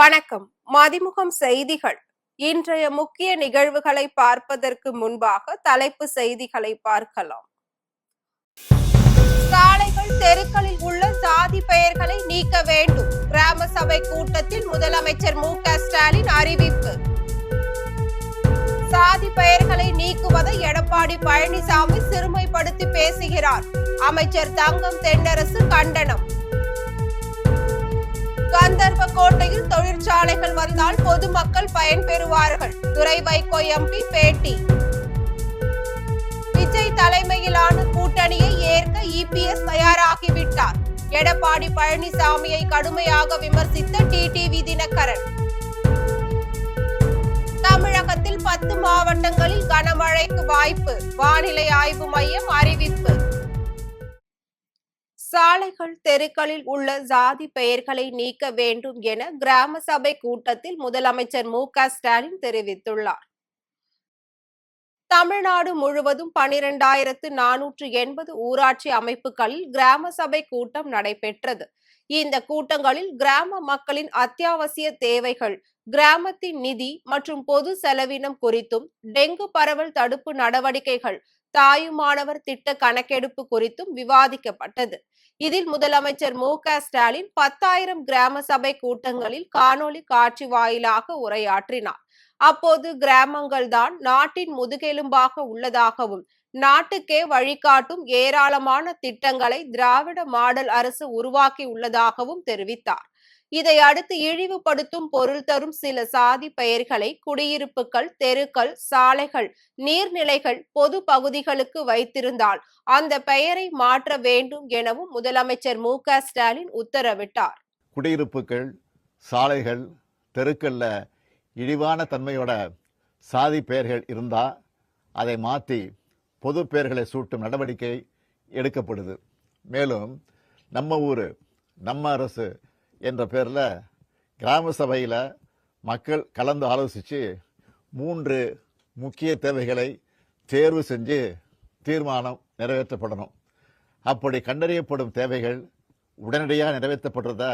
வணக்கம். மதிமுகம் செய்திகள். இன்றைய முக்கிய நிகழ்வுகளை பார்ப்பதற்கு முன்பாக தலைப்பு செய்திகளை பார்க்கலாம். சாலைகள், தெருக்களில் உள்ள சாதி பெயர்களை நீக்க வேண்டும். கிராம சபை கூட்டத்தில் முதலமைச்சர் மு.க.ஸ்டாலின் அறிவிப்பு. சாதி பெயர்களை நீக்குவதை எடப்பாடி பழனிசாமி சிறுமைப்படுத்தி பேசுகிறார். அமைச்சர் தங்கம் தென்னரசு கண்டனம். கந்தர்வ கோட்டையில் தொழிற்சாலைகள் வந்தால் பொதுமக்கள் பயன்பெறுவார்கள். துரை வைகோ எம்பி பேட்டி. விஜய் தலைமையிலான கூட்டணியை ஏற்க இபிஎஸ் தயாராகிவிட்டார். எடப்பாடி பழனிசாமியை கடுமையாக விமர்சித்த டிடிவி தினகரன். தமிழகத்தில் 10 மாவட்டங்களில் கனமழைக்கு வாய்ப்பு. வானிலை ஆய்வு மையம் அறிவிப்பு. சாலைகள், தெருக்களில் உள்ள சாதி பெயர்களை நீக்க வேண்டும் என கிராம சபை கூட்டத்தில் முதலமைச்சர் மு.க.ஸ்டாலின் தெரிவித்துள்ளார். தமிழ்நாடு முழுவதும் 12,480 ஊராட்சி அமைப்புகளில் கிராம சபை கூட்டம் நடைபெற்றது. இந்த கூட்டங்களில் கிராம மக்களின் அத்தியாவசிய தேவைகள், கிராமத்தின் நிதி மற்றும் பொது செலவினம் குறித்தும், டெங்கு பரவல் தடுப்பு நடவடிக்கைகள், தாயுமானவர் திட்ட கணக்கெடுப்பு குறித்தும் விவாதிக்கப்பட்டது. இதில் முதலமைச்சர் மு.க.ஸ்டாலின் 10,000 கிராம சபை கூட்டங்களில் காணொலி காட்சி வாயிலாக உரையாற்றினார். அப்போது கிராமங்கள் தான் நாட்டின் முதுகெலும்பாக உள்ளதாகவும், நாட்டுக்கே வழிகாட்டும் ஏராளமான திட்டங்களை திராவிட மாடல் அரசு உருவாக்கி உள்ளதாகவும் தெரிவித்தார். இதை அடுத்து இழிவுபடுத்தும் பொருள் தரும் சில சாதி பெயர்களை குடியிருப்புகள், தெருக்கள், சாலைகள், நீர்நிலைகள், பொது பகுதிகளுக்கு வைத்திருந்தால் அந்த பெயரை மாற்ற வேண்டும் எனவும் முதலமைச்சர் மு.க.ஸ்டாலின் உத்தரவிட்டார். குடியிருப்புகள், சாலைகள், தெருக்கள்ல இழிவான தன்மையோட சாதி பெயர்கள் இருந்தா அதை மாற்றி பொது பெயர்களை சூட்டும் நடவடிக்கை எடுக்கப்படுது. மேலும் நம்ம ஊரு நம்ம அரசு என்ற பேரில் கிராம சபையில் மக்கள் கலந்து ஆலோசித்து 3 முக்கிய தேவைகளை தேர்வு செஞ்சு தீர்மானம் நிறைவேற்றப்படணும். அப்படி கண்டறியப்படும் தேவைகள் உடனடியாக நிறைவேற்றப்படுறத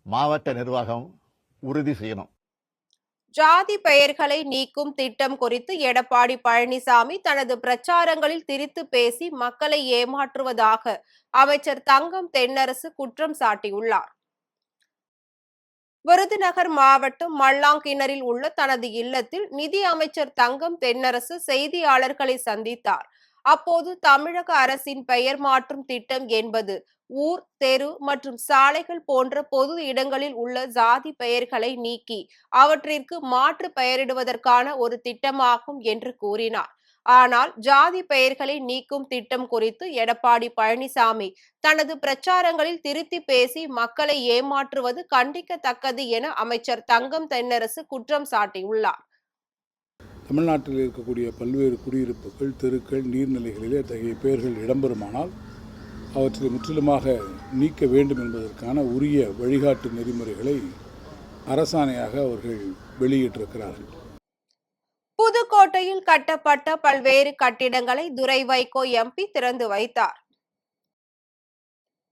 மாவட்ட நிர்வாகம் உறுதி செய்யணும். ஜாதி பெயர்களை நீக்கும் திட்டம் குறித்து எடப்பாடி பழனிசாமி தனது பிரச்சாரங்களில் திரித்து பேசி மக்களை ஏமாற்றுவதாக அமைச்சர் தங்கம் தென்னரசு குற்றம் சாட்டியுள்ளார். விருதுநகர் மாவட்டம் மல்லாங்கிணரில் உள்ள தனது இல்லத்தில் நிதி அமைச்சர் தங்கம் தென்னரசு செய்தியாளர்களை சந்தித்தார். அப்போது தமிழக அரசின் பெயர் மாற்றும் திட்டம் என்பது ஊர், தெரு மற்றும் சாலைகள் போன்ற பொது இடங்களில் உள்ள ஜாதி பெயர்களை நீக்கி அவற்றிற்கு மாற்று பெயரிடுவதற்கான ஒரு திட்டமாகும் என்று கூறினார். ஆனால் ஜாதி பெயர்களை நீக்கும் திட்டம் குறித்து எடப்பாடி பழனிசாமி தனது பிரச்சாரங்களில் திருத்தி பேசி மக்களை ஏமாற்றுவது கண்டிக்கத்தக்கது என அமைச்சர் தங்கம் தென்னரசு குற்றம் சாட்டியுள்ளார். தமிழ்நாட்டில் இருக்கக்கூடிய பல்வேறு குடியிருப்புகள், தெருக்கள், நீர்நிலைகளிலே அத்தகைய பெயர்கள் இடம்பெறுமானால் அவற்றை முற்றிலுமாக நீக்க வேண்டும் என்பதற்கான உரிய வழிகாட்டு நெறிமுறைகளை அரசாணையாக அவர்கள் வெளியிட்டிருக்கிறார்கள். புதுக்கோட்டையில் கட்டப்பட்ட பல்வேறு கட்டிடங்களை துரை வைகோ எம்பி திறந்து வைத்தார்.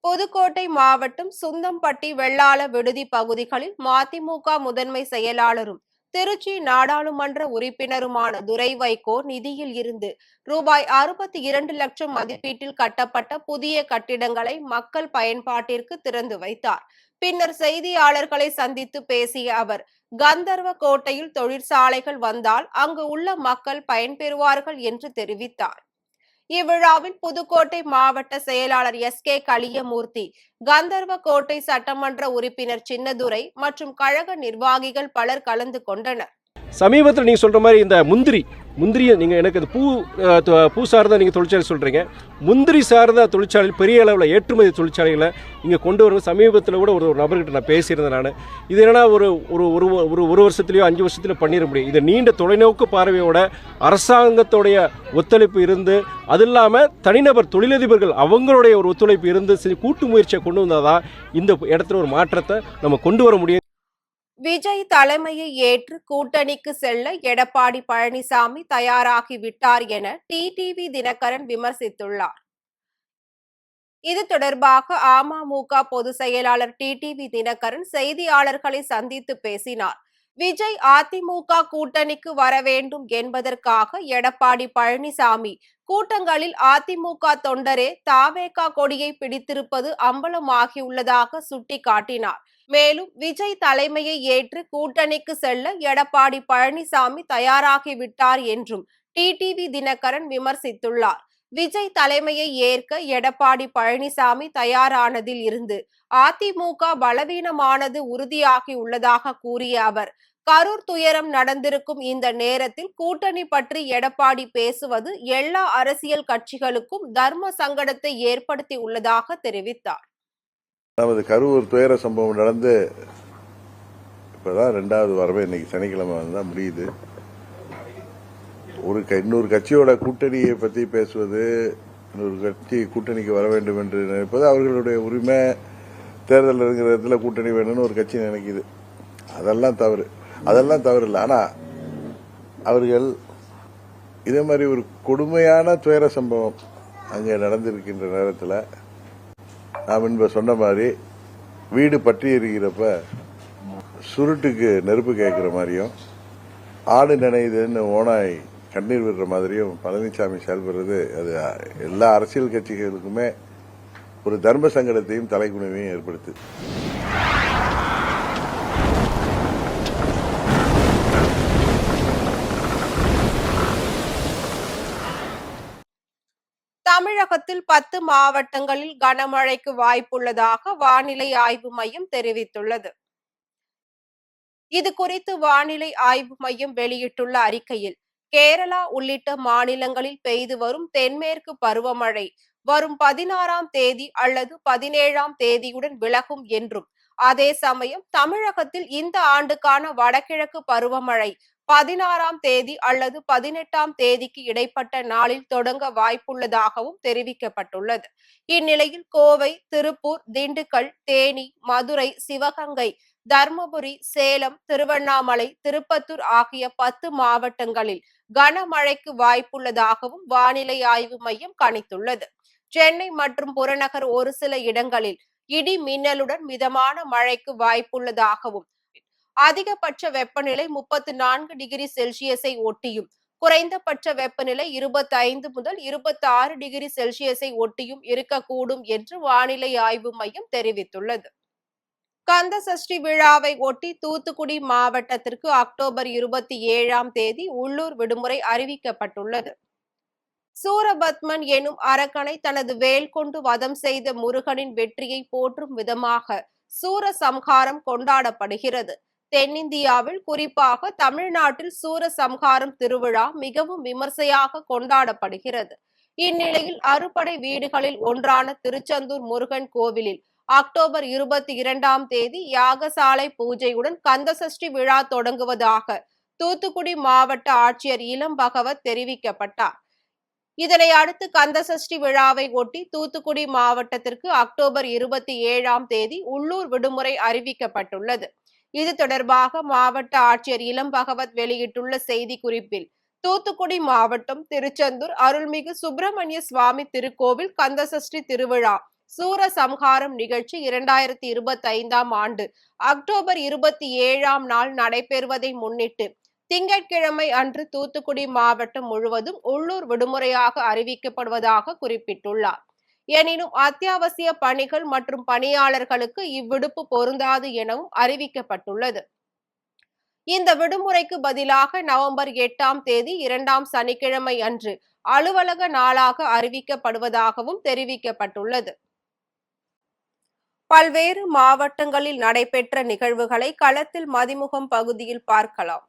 புதுக்கோட்டை மாவட்டம் சுந்தம்பட்டி வெள்ளாள விடுதி பகுதிகளில் மதிமுக முதன்மை செயலாளரும் திருச்சி நாடாளுமன்ற உறுப்பினருமான துரை வைகோ நிதியில் இருந்து ரூபாய் 62 லட்சம் மதிப்பீட்டில் கட்டப்பட்ட புதிய கட்டிடங்களை மக்கள் பயன்பாட்டிற்கு திறந்து வைத்தார். பின்னர் செய்தியாளர்களை சந்தித்து பேசிய அவர், கந்தர்வ கோட்டையில் தொழிற்சாலைகள் வந்தால் அங்கு உள்ள மக்கள் பயன்பெறுவார்கள் என்று தெரிவித்தார். இவ்விழாவில் புதுக்கோட்டை மாவட்ட செயலாளர் எஸ்.கே. கலியமூர்த்தி, கந்தர்வ கோட்டை சட்டமன்ற உறுப்பினர் சின்னதுரை மற்றும் கழக நிர்வாகிகள் பலர் கலந்து கொண்டனர். சமீபத்தில் நீங்கள் சொல்கிற மாதிரி இந்த முந்திரியை நீங்கள் எனக்கு இது பூ சார்ந்த நீங்கள் தொழிற்சாலை சொல்கிறீங்க. முந்திரி சார்ந்த தொழிற்சாலையில் பெரிய அளவில் ஏற்றுமதி தொழிற்சாலைகளை இங்கே கொண்டு வரணும். சமீபத்தில் கூட ஒரு நபர்கிட்ட நான் பேசியிருந்தேன். நான் இது என்னென்னா ஒரு வருஷத்துலையோ 5 வருஷத்துலையோ பண்ணிட முடியும். இது நீண்ட தொலைநோக்கு பார்வையோட அரசாங்கத்தோடைய ஒத்துழைப்பு இருந்து, அது இல்லாமல் தனிநபர் தொழிலதிபர்கள் அவங்களுடைய ஒரு ஒத்துழைப்பு இருந்து கூட்டு முயற்சியை கொண்டு வந்தால் தான் இந்த இடத்துல ஒரு மாற்றத்தை நம்ம கொண்டு வர முடியும். விஜய் தலைமையை ஏற்று கூட்டணிக்கு செல்ல எடப்பாடி பழனிசாமி தயாராகிவிட்டார் என டிடிவி தினகரன் விமர்சித்துள்ளார். இது தொடர்பாக அமமுக பொதுச் செயலாளர் டிடிவி தினகரன் செய்தியாளர்களை சந்தித்து பேசினார். விஜய் அதிமுக கூட்டணிக்கு வர வேண்டும் என்பதற்காக எடப்பாடி பழனிசாமி கூட்டங்களில் அதிமுக தொண்டரே தாவேகா கொடியை பிடித்திருப்பது அம்பலமாகியுள்ளதாக சுட்டிக்காட்டினார். மேலும் விஜய் தலைமையை ஏற்று கூட்டணிக்கு செல்ல எடப்பாடி பழனிசாமி தயாராகிவிட்டார் என்றும் டிடிவி தினகரன் விமர்சித்துள்ளார். விஜய் தலைமையை ஏற்க எடப்பாடி பழனிசாமி தயாரானதில் இருந்து அதிமுக பலவீனமானது உறுதியாகி உள்ளதாக கூறிய அவர், கரூர் துயரம் நடந்திருக்கும் இந்த நேரத்தில் கூட்டணி பற்றி எடப்பாடி பேசுவது எல்லா அரசியல் கட்சிகளுக்கும் தர்ம சங்கடத்தை ஏற்படுத்தி உள்ளதாக தெரிவித்தார். நமது கரூர் துயர சம்பவம் நடந்து இப்பதான் 2வது வாரமே, இன்னைக்கு சனிக்கிழமை தான் முடியுது. இன்னொரு கட்சியோட கூட்டணியை பற்றி பேசுவது, இன்னொரு கட்சி கூட்டணிக்கு வர வேண்டும் என்று நினைப்பது அவர்களுடைய உரிமை. தேர்தல் இருக்கிற இடத்துல கூட்டணி வேணும்னு ஒரு கட்சி நினைக்குது, அதெல்லாம் தவறு இல்லை. ஆனால் அவர்கள் இதே மாதிரி ஒரு கொடுமையான துயர சம்பவம் அங்கே நடந்திருக்கின்ற நேரத்தில் நாம் முன்பு சொன்ன மாதிரி வீடு பற்றி எரிகிறப்ப சுருட்டுக்கு நெருப்பு கேட்குற மாதிரியும், ஆடு நினைதுன்னு ஓனாய் கண்ணீர் விடுற மாதிரியும் பழனிசாமி செயல்படுறது அது எல்லா அரசியல் கட்சிகளுக்குமே ஒரு தர்ம சங்கடத்தையும் தலைக்குனிவையும் ஏற்படுத்து. தமிழகத்தில் 10 மாவட்டங்களில் கனமழைக்கு வாய்ப்புள்ளதாக வானிலை ஆய்வு மையம் தெரிவித்துள்ளது. இது குறித்து வானிலை ஆய்வு மையம் வெளியிட்டுள்ள அறிக்கையில், கேரளா உள்ளிட்ட மாநிலங்களில் பெய்து வரும் தென்மேற்கு பருவமழை வரும் 16ஆம் தேதி அல்லது 17ஆம் தேதியுடன் விலகும் என்றும், அதே சமயம் தமிழகத்தில் இந்த ஆண்டுக்கான வடகிழக்கு பருவமழை 16ஆம் தேதி அல்லது 18ஆம் தேதிக்கு இடைப்பட்ட நாளில் தொடங்க வாய்ப்புள்ளதாகவும் தெரிவிக்கப்பட்டுள்ளது. இந்நிலையில் கோவை, திருப்பூர், திண்டுக்கல், தேனி, மதுரை, சிவகங்கை, தர்மபுரி, சேலம், திருவண்ணாமலை, திருப்பத்தூர் ஆகிய 10 மாவட்டங்களில் கனமழைக்கு வாய்ப்புள்ளதாகவும் வானிலை ஆய்வு மையம் கணித்துள்ளது. சென்னை மற்றும் புறநகர் ஒரு சில இடங்களில் இடி மின்னலுடன் மிதமான மழைக்கு வாய்ப்புள்ளதாகவும், அதிகபட்ச வெப்பநிலை 34 டிகிரி செல்சியஸை ஒட்டியும், குறைந்தபட்ச வெப்பநிலை 25 முதல் 26 டிகிரி செல்சியஸை ஒட்டியும் இருக்கக்கூடும் என்று வானிலை ஆய்வு மையம் தெரிவித்துள்ளது. கந்த சஷ்டி விழாவை ஒட்டி தூத்துக்குடி மாவட்டத்திற்கு அக்டோபர் 27ஆம் தேதி உள்ளூர் விடுமுறை அறிவிக்கப்பட்டுள்ளது. சூரபத்மன் எனும் அரக்கனை தனது வேல் கொண்டு வதம் செய்த முருகனின் வெற்றியை போற்றும் விதமாக சூரசம்ஹாரம் கொண்டாடப்படுகிறது. தென்னிந்தியாவில், குறிப்பாக தமிழ்நாட்டில் சூரசம்ஹாரம் திருவிழா மிகவும் விமர்சையாக கொண்டாடப்படுகிறது. இந்நிலையில் அறுபடை வீடுகளில் ஒன்றான திருச்செந்தூர் முருகன் கோவிலில் அக்டோபர் 22ஆம் தேதி யாகசாலை பூஜையுடன் கந்தசஷ்டி விழா தொடங்குவதாக தூத்துக்குடி மாவட்ட ஆட்சியர் இளம் பகவத் தெரிவிக்கப்பட்டார். இதனை அடுத்து கந்தசஷ்டி விழாவை ஒட்டி தூத்துக்குடி மாவட்டத்திற்கு அக்டோபர் 27ஆம் தேதி உள்ளூர் விடுமுறை அறிவிக்கப்பட்டுள்ளது. இது தொடர்பாக மாவட்ட ஆட்சியர் இளம் பகவத் வெளியிட்டுள்ள செய்திக்குறிப்பில், தூத்துக்குடி மாவட்டம் திருச்செந்தூர் அருள்மிகு சுப்பிரமணிய சுவாமி திருக்கோவில் கந்தசஷ்டி திருவிழா சூரசம்ஹாரம் நிகழ்ச்சி 2025ஆம் ஆண்டு அக்டோபர் 27ஆம் நாள் நடைபெறுவதை முன்னிட்டு திங்கட்கிழமை அன்று தூத்துக்குடி மாவட்டம் முழுவதும் உள்ளூர் விடுமுறையாக அறிவிக்கப்படுவதாக குறிப்பிட்டுள்ளார். எனினும் அத்தியாவசிய பணிகள் மற்றும் பணியாளர்களுக்கு இவ்விடுப்பு பொருந்தாது எனவும் அறிவிக்கப்பட்டுள்ளது. இந்த விடுமுறைக்கு பதிலாக நவம்பர் 8ஆம் தேதி 2ஆம் சனிக்கிழமை அன்று அலுவலக நாளாக அறிவிக்கப்படுவதாகவும் தெரிவிக்கப்பட்டுள்ளது. பல்வேறு மாவட்டங்களில் நடைபெற்ற நிகழ்வுகளை களத்தில் மதிமுகம் பகுதியில் பார்க்கலாம்.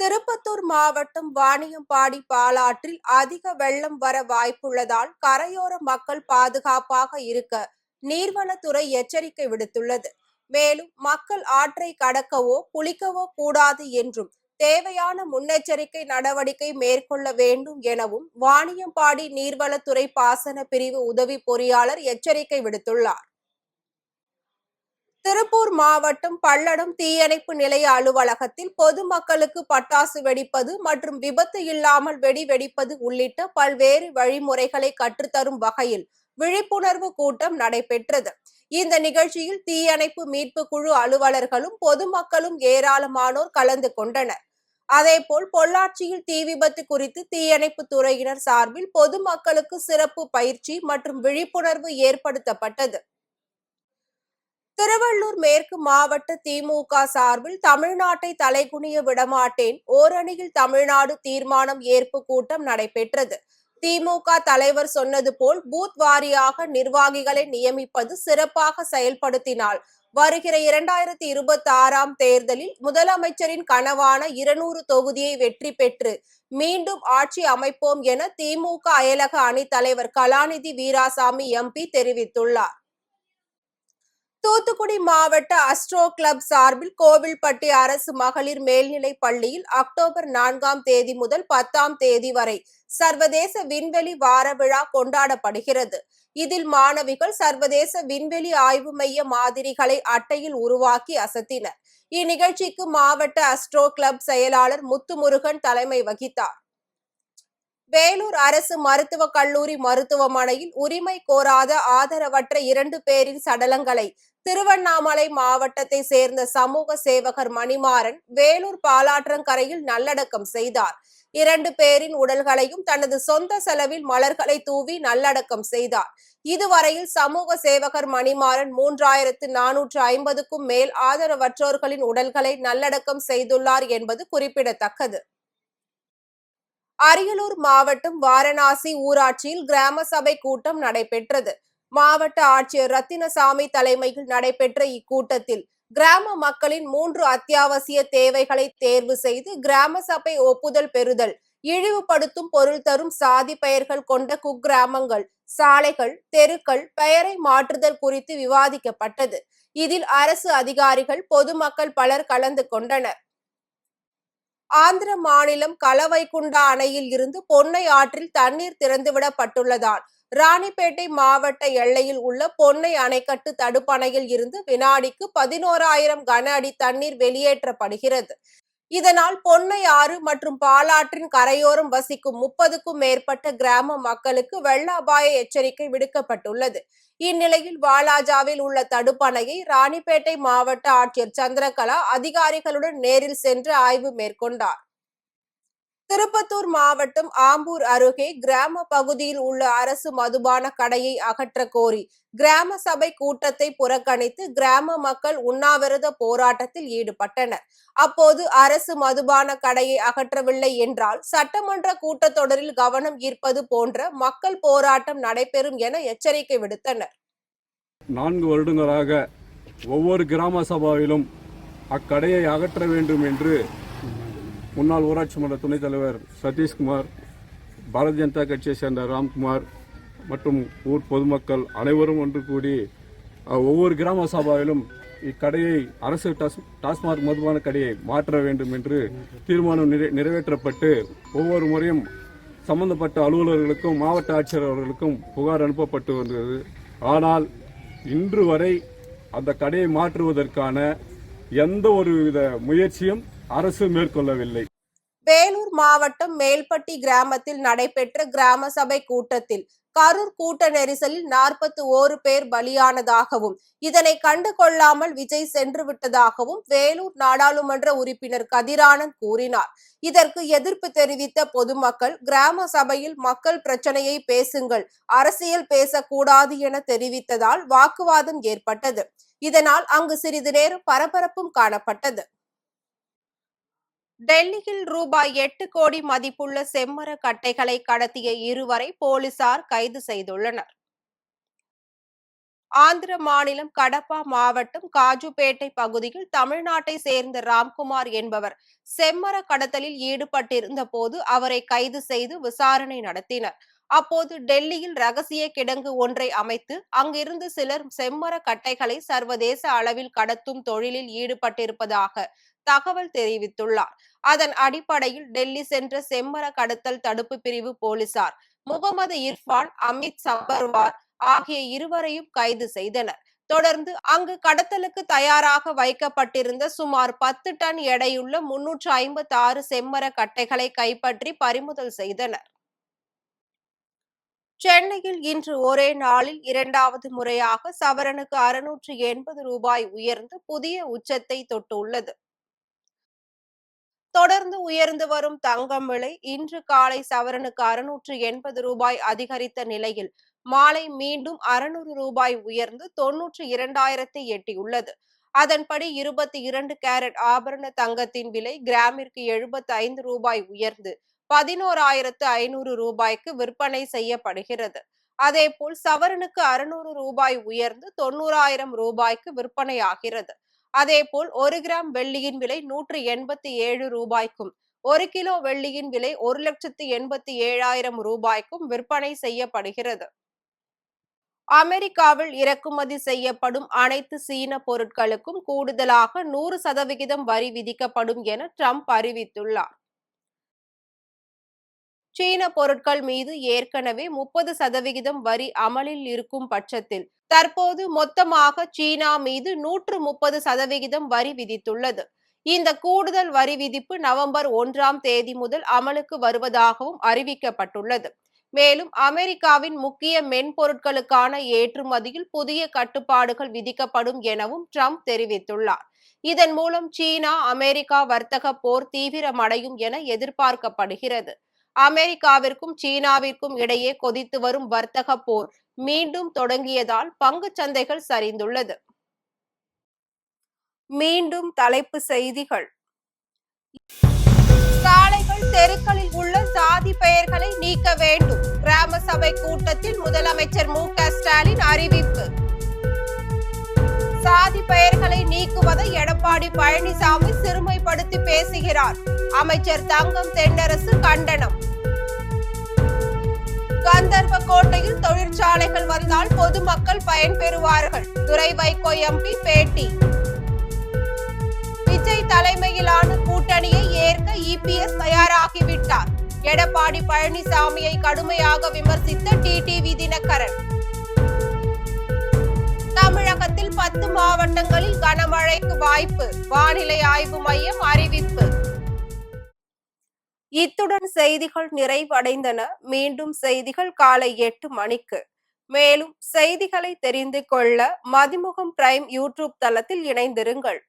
திருப்பத்தூர் மாவட்டம் வாணியம்பாடி பாலாற்றில் அதிக வெள்ளம் வர வாய்ப்புள்ளதால் கரையோர மக்கள் பாதுகாப்பாக இருக்க நீர்வளத்துறை எச்சரிக்கை விடுத்துள்ளது. மேலும் மக்கள் ஆற்றை கடக்கவோ குளிக்கவோ கூடாது என்றும் தேவையான முன்னெச்சரிக்கை நடவடிக்கை மேற்கொள்ள வேண்டும் எனவும் வாணியம்பாடி நீர்வளத்துறை பாசன பிரிவு உதவி பொறியாளர் எச்சரிக்கை விடுத்துள்ளார். திருப்பூர் மாவட்டம் பல்லடம் தீயணைப்பு நிலைய அலுவலகத்தில் பொதுமக்களுக்கு பட்டாசு வெடிப்பது மற்றும் விபத்து இல்லாமல் வெடிப்பது உள்ளிட்ட பல்வேறு வழிமுறைகளை கற்றுத்தரும் வகையில் விழிப்புணர்வு கூட்டம் நடைபெற்றது. இந்த நிகழ்ச்சியில் தீயணைப்பு மீட்பு குழு அலுவலர்களும் பொதுமக்களும் ஏராளமானோர் கலந்து கொண்டனர். அதேபோல் பொள்ளாச்சியில் தீ விபத்து குறித்து தீயணைப்பு துறையினர் சார்பில் பொதுமக்களுக்கு சிறப்பு பயிற்சி மற்றும் விழிப்புணர்வு ஏற்படுத்தப்பட்டது. திருவள்ளூர் மேற்கு மாவட்ட திமுக சார்பில் தமிழ்நாட்டை தலைகுனிய விடமாட்டேன் ஓரணியில் தமிழ்நாடு தீர்மானம் ஏற்பு கூட்டம் நடைபெற்றது. திமுக தலைவர் சொன்னது போல் பூத் வாரியாக நிர்வாகிகளை நியமிப்பது சிறப்பாக செயல்படுத்தினால் வருகிற 2026ஆம் தேர்தலில் முதலமைச்சரின் கனவான 200 தொகுதியை வெற்றி பெற்று மீண்டும் ஆட்சி அமைப்போம் என திமுக அயலக அணி தலைவர் கலாநிதி வீராசாமி எம்பி தெரிவித்துள்ளார். தூத்துக்குடி மாவட்ட அஸ்ட்ரோ கிளப் சார்பில் கோவில்பட்டி அரசு மகளிர் மேல்நிலைப் பள்ளியில் அக்டோபர் 4ஆம் தேதி முதல் 10ஆம் தேதி வரை சர்வதேச விண்வெளி வார விழா கொண்டாடப்படுகிறது. இதில் மாணவிகள் சர்வதேச விண்வெளி ஆய்வு மைய மாதிரிகளை அட்டையில் உருவாக்கி அசத்தினர். இந்நிகழ்ச்சிக்கு மாவட்ட அஸ்ட்ரோ கிளப் செயலாளர் முத்துமுருகன் தலைமை வகித்தார். வேலூர் அரசு மருத்துவக் கல்லூரி மருத்துவமனையில் உரிமை கோராத ஆதரவற்ற 2 பேரின் சடலங்களை திருவண்ணாமலை மாவட்டத்தை சேர்ந்த சமூக சேவகர் மணிமாறன் வேலூர் பாலாற்றங்கரையில் நல்லடக்கம் செய்தார். 2 பேரின் உடல்களையும் தனது சொந்த செலவில் மலர்களை தூவி நல்லடக்கம் செய்தார். இதுவரையில் சமூக சேவகர் மணிமாறன் 3450க்கும் மேல் ஆதரவற்றோர்களின் உடல்களை நல்லடக்கம் செய்துள்ளார் என்பது குறிப்பிடத்தக்கது. அரியலூர் மாவட்டம் வாரணாசி ஊராட்சியில் கிராம சபை கூட்டம் நடைபெற்றது. மாவட்ட ஆட்சியர் ரத்தினசாமி தலைமையில் நடைபெற்ற இக்கூட்டத்தில் கிராம மக்களின் 3 அத்தியாவசிய தேவைகளை தேர்வு செய்து கிராம சபை ஒப்புதல் பெறுதல், இழிவுபடுத்தும் பொருள் தரும் சாதி பெயர்கள் கொண்ட குக்கிராமங்கள், சாலைகள், தெருக்கள் பெயரை மாற்றுதல் குறித்து விவாதிக்கப்பட்டது. இதில் அரசு அதிகாரிகள், பொதுமக்கள் பலர் கலந்து கொண்டனர். ஆந்திர மாநிலம் கலவைக்குண்டா அணையில் இருந்து பொன்னை ஆற்றில் தண்ணீர் திறந்துவிடப்பட்டுள்ளதால் ராணிப்பேட்டை மாவட்ட எல்லையில் உள்ள பொன்னை அணைக்கட்டு தடுப்பணையில் இருந்து வினாடிக்கு 11,000 கன அடி தண்ணீர் வெளியேற்றப்படுகிறது. இதனால் பொன்னை ஆறு மற்றும் பாலாற்றின் கரையோரம் வசிக்கும் 30க்கும் மேற்பட்ட கிராம மக்களுக்கு வெள்ள அபாய எச்சரிக்கை விடுக்கப்பட்டுள்ளது. இந்நிலையில் வாலாஜாவில் உள்ள தடுப்பணையை ராணிப்பேட்டை மாவட்ட ஆட்சியர் சந்திரகலா அதிகாரிகளுடன் நேரில் சென்று ஆய்வு மேற்கொண்டார். திருப்பத்தூர் மாவட்டம் ஆம்பூர் அருகே கிராம பகுதியில் உள்ள அரசு மதுபான கடையை அகற்ற கோரி கிராம சபை கூட்டத்தை புறக்கணித்து கிராம மக்கள் உண்ணாவிரத போராட்டத்தில் ஈடுபட்டனர். அப்போது அரசு மதுபான கடையை அகற்றவில்லை என்றால் சட்டமன்ற கூட்டத்தொடரில் கவனம் ஈர்ப்பது போன்ற மக்கள் போராட்டம் நடைபெறும் என எச்சரிக்கை விடுத்தனர். 4 வருடங்களாக ஒவ்வொரு கிராம சபாவிலும் அக்கடையை அகற்ற வேண்டும் என்று முன்னாள் ஊராட்சி மன்ற துணைத் தலைவர் சதீஷ்குமார், பாரதிய ஜனதா கட்சியை சேர்ந்த ராம்குமார் மற்றும் ஊர் பொதுமக்கள் அனைவரும் ஒன்று கூடி ஒவ்வொரு கிராம சபாவிலும் இக்கடையை அரசு டாஸ்மாக் மதுபான கடையை மாற்ற வேண்டும் என்று தீர்மானம் நிறைவேற்றப்பட்டு ஒவ்வொரு முறையும் சம்பந்தப்பட்ட அலுவலர்களுக்கும் மாவட்ட ஆட்சியர் அவர்களுக்கும் புகார் அனுப்பப்பட்டு வந்தது. ஆனால் இன்று வரை அந்த கடையை மாற்றுவதற்கான எந்த ஒரு வித முயற்சியும் அரசு மேற்கொள்ளவில்லை. வேலூர் மாவட்டம் மேல்பட்டி கிராமத்தில் நடைபெற்ற கிராம சபை கூட்டத்தில் கரூர் கூட்ட நெரிசலில் 41 பேர் பலியானதாகவும் இதனை கண்டு கொள்ளாமல் விஜய் சென்று விட்டதாகவும் வேலூர் நாடாளுமன்ற உறுப்பினர் கதிரானந்த் கூறினார். இதற்கு எதிர்ப்பு தெரிவித்த பொதுமக்கள் கிராம சபையில் மக்கள் பிரச்சனையை பேசுங்கள், அரசியல் பேசக்கூடாது என தெரிவித்ததால் வாக்குவாதம் ஏற்பட்டது. இதனால் அங்கு சிறிது நேரம் பரபரப்பும் காணப்பட்டது. டெல்லியில் ரூபாய் 8 கோடி மதிப்புள்ள செம்மர கட்டைகளை கடத்திய 2வரை போலீசார் கைது செய்துள்ளனர். ஆந்திர மாநிலம் கடப்பா மாவட்டம் காஜுபேட்டை பகுதியில் தமிழ்நாட்டை சேர்ந்த ராம்குமார் என்பவர் செம்மர கடத்தலில் ஈடுபட்டிருந்த போது அவரை கைது செய்து விசாரணை நடத்தினர். அப்போது டெல்லியில் ரகசிய கிடங்கு ஒன்றை அமைத்து அங்கிருந்து சிலர் செம்மர கட்டைகளை சர்வதேச அளவில் கடத்தும் தொழிலில் ஈடுபட்டிருப்பதாக தகவல் தெரிவித்துள்ளார். அதன் அடிப்படையில் டெல்லி சென்ற செம்மர கடத்தல் தடுப்பு பிரிவு போலீசார் முகமது இர்பான், அமித் சபர்வார் ஆகிய இருவரையும் கைது செய்தனர். தொடர்ந்து அங்கு கடத்தலுக்கு தயாராக வைக்கப்பட்டிருந்த சுமார் 10 டன் எடையுள்ள 356 செம்மர கட்டைகளை கைப்பற்றி பறிமுதல் செய்தனர். சென்னையில் இன்று ஒரே நாளில் இரண்டாவது முறையாக சவரனுக்கு 680 ரூபாய் உயர்ந்து புதிய உச்சத்தை தொட்டுள்ளது. தொடர்ந்து உயர்ந்து வரும் தங்கம் விலை இன்று காலை சவரனுக்கு 680 ரூபாய் அதிகரித்த நிலையில் மாலை மீண்டும் 600 ரூபாய் உயர்ந்து 92,000 எட்டியுள்ளது. அதன்படி 22 கேரட் ஆபரண தங்கத்தின் விலை கிராமிற்கு 75 ரூபாய் உயர்ந்து 11,500 ரூபாய்க்கு விற்பனை செய்யப்படுகிறது. அதேபோல் சவரனுக்கு 600 ரூபாய் உயர்ந்து 90,000 ரூபாய்க்கு விற்பனையாகிறது. அதேபோல் 1 கிராம் வெள்ளியின் விலை 187 ரூபாய்க்கும் 1 கிலோ வெள்ளியின் விலை 1,87,000 ரூபாய்க்கும் விற்பனை செய்யப்படுகிறது. அமெரிக்காவில் இறக்குமதி செய்யப்படும் அனைத்து சீன பொருட்களுக்கும் கூடுதலாக 100% வரி விதிக்கப்படும் என ட்ரம்ப் அறிவித்துள்ளார். சீன பொருட்கள் மீது ஏற்கனவே 30% வரி அமலில் இருக்கும் பட்சத்தில் தற்போது மொத்தமாக சீனா மீது 130% வரி விதித்துள்ளது. இந்த கூடுதல் வரி விதிப்பு நவம்பர் 1ஆம் தேதி முதல் அமலுக்கு வருவதாகவும் அறிவிக்கப்பட்டுள்ளது. மேலும் அமெரிக்காவின் முக்கிய மென்பொருட்களுக்கான ஏற்றுமதியில் புதிய கட்டுப்பாடுகள் விதிக்கப்படும் எனவும் ட்ரம்ப் தெரிவித்துள்ளார். இதன் மூலம் சீனா அமெரிக்கா வர்த்தக போர் தீவிரமடையும் என எதிர்பார்க்கப்படுகிறது. அமெரிக்காவிற்கும் சீனாவிற்கும் இடையே கொதித்து வரும் வர்த்தக போர் மீண்டும் தொடங்கியதால் பங்குச் சந்தைகள் சரிந்துள்ளது. மீண்டும் தலைப்பு செய்திகள். சாலைகள், தெருக்களில் உள்ள சாதி பெயர்களை நீக்க வேண்டும். கிராம சபை கூட்டத்தில் முதலமைச்சர் மு.க. ஸ்டாலின் அறிவிப்பு. சாதி பெயர்களை நீக்குவதை எடப்பாடி பழனிசாமி சிறுமைப்படுத்தி பேசுகிறார். அமைச்சர் தங்கம் தென்னரசு கண்டனம். கந்தர்வக்கோட்டையில் தொழிற்சாலைகள் வந்தால் பொதுமக்கள் பயன்பெறுவார்கள். துரை வைகோ எம்பி பேட்டி. விஜய் தலைமையிலான கூட்டணியை ஏற்க இபிஎஸ் தயாராகிவிட்டார். எடப்பாடி பழனிசாமியை கடுமையாக விமர்சித்த டிடிவி தினகரன். தமிழகத்தில் 10 மாவட்டங்களில் கனமழைக்கு வாய்ப்பு. வானிலை ஆய்வு மையம் அறிவிப்பு. இத்துடன் செய்திகள் நிறைவடைந்தன. மீண்டும் செய்திகள் காலை 8 மணிக்கு. மேலும் செய்திகளை தெரிந்து கொள்ள மதிமுகம் பிரைம் யூடியூப் தளத்தில் இணைந்திருங்கள்.